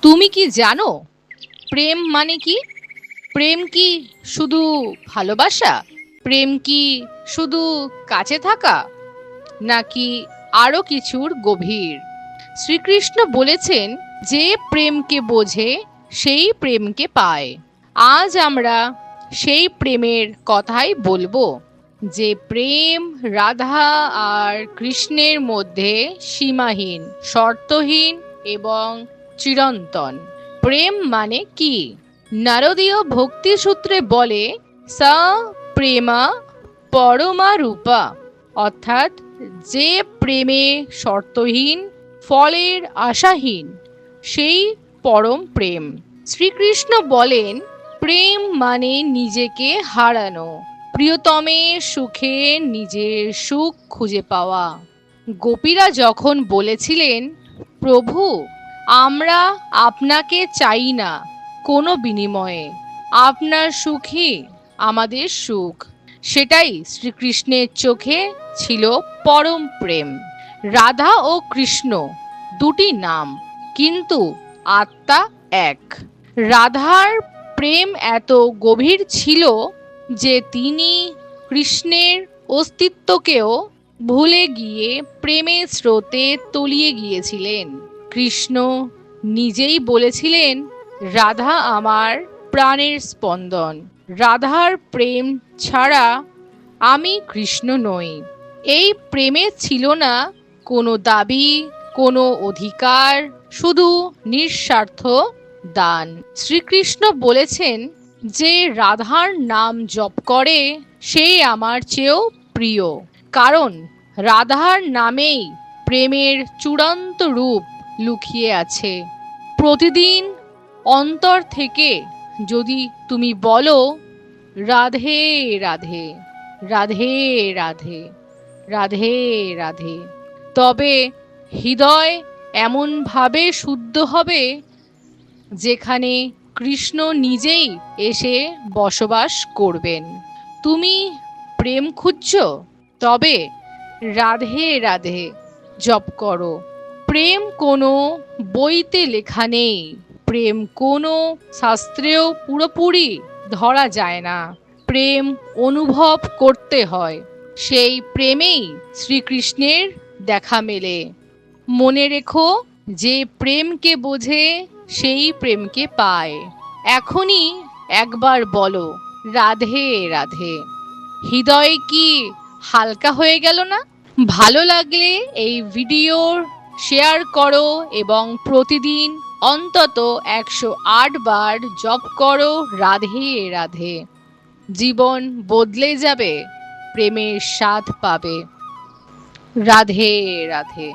তুমি কি জানো প্রেম মানে কি? প্রেম কি শুধু ভালোবাসা? প্রেম কি শুধু কাছে থাকা, নাকি আরো কিছুর গভীর? শ্রীকৃষ্ণ বলেছেন, যে প্রেমকে বোঝে সেই প্রেমকে পায়। আজ আমরা সেই প্রেমের কথাই বলবো, যে প্রেম রাধা আর কৃষ্ণের মধ্যে সীমাহীন, শর্তহীন এবং চিরন্তন। প্রেম মানে কি? নারদীয় ভক্তি সূত্রে বলে, সা প্রেমা পরমা রূপা, অর্থাৎ যে প্রেমে শর্তহীন, ফলের আশাহীন, সেই পরম প্রেম। শ্রীকৃষ্ণ বলেন, প্রেম মানে নিজেকে হারানো, প্রিয়তমের সুখে নিজের সুখ খুঁজে পাওয়া। গোপীরা যখন বলেছিলেন, প্রভু, আমরা আপনাকে চাই না কোনো বিনিময়ে, আপনার সুখই আমাদের সুখ, সেটাই শ্রীকৃষ্ণের চোখে ছিল পরম প্রেম। রাধা ও কৃষ্ণ দুটি নাম, কিন্তু আত্মা এক। রাধার প্রেম এত গভীর ছিল যে তিনি কৃষ্ণের অস্তিত্বকেও ভুলে গিয়ে প্রেমের স্রোতে তলিয়ে গিয়েছিলেন। কৃষ্ণ নিজেই বলেছিলেন, রাধা আমার প্রাণের স্পন্দন, রাধার প্রেম ছাড়া আমি কৃষ্ণ নই। এই প্রেমে ছিল না কোনো দাবি, কোনো অধিকার, শুধু নিঃস্বার্থ দান। শ্রীকৃষ্ণ বলেছেন, যে রাধার নাম জপ করে সেই আমার চেয়েও প্রিয়, কারণ রাধার নামেই প্রেমের চূড়ান্ত রূপ লুকিয়ে আছে। প্রতিদিন অন্তর থেকে যদি তুমি বলো, রাধে রাধে, রাধে রাধে, রাধে রাধে, তবে হৃদয় এমনভাবে শুদ্ধ হবে যেখানে কৃষ্ণ নিজেই এসে বসবাস করবেন। তুমি প্রেম খুঁজছো? তবে রাধে রাধে জপ করো। প্রেম কোনো বইতে লেখা নেই, প্রেম কোনো শাস্ত্রেও পুরোপুরি ধরা যায় না। প্রেম অনুভব করতে হয়, সেই প্রেমেই শ্রীকৃষ্ণের দেখা মেলে। মনে রেখো, যে প্রেমকে বোঝে সেই প্রেমকে পায়। এখনই একবার বলো, রাধে রাধে। হৃদয় কি হালকা হয়ে গেল না? ভালো লাগলে এই ভিডিও শেয়ার করো এবং প্রতিদিন অন্তত 108 বার জপ করো রাধে রাধে। জীবন বদলে যাবে, প্রেমের স্বাদ পাবে। রাধে রাধে।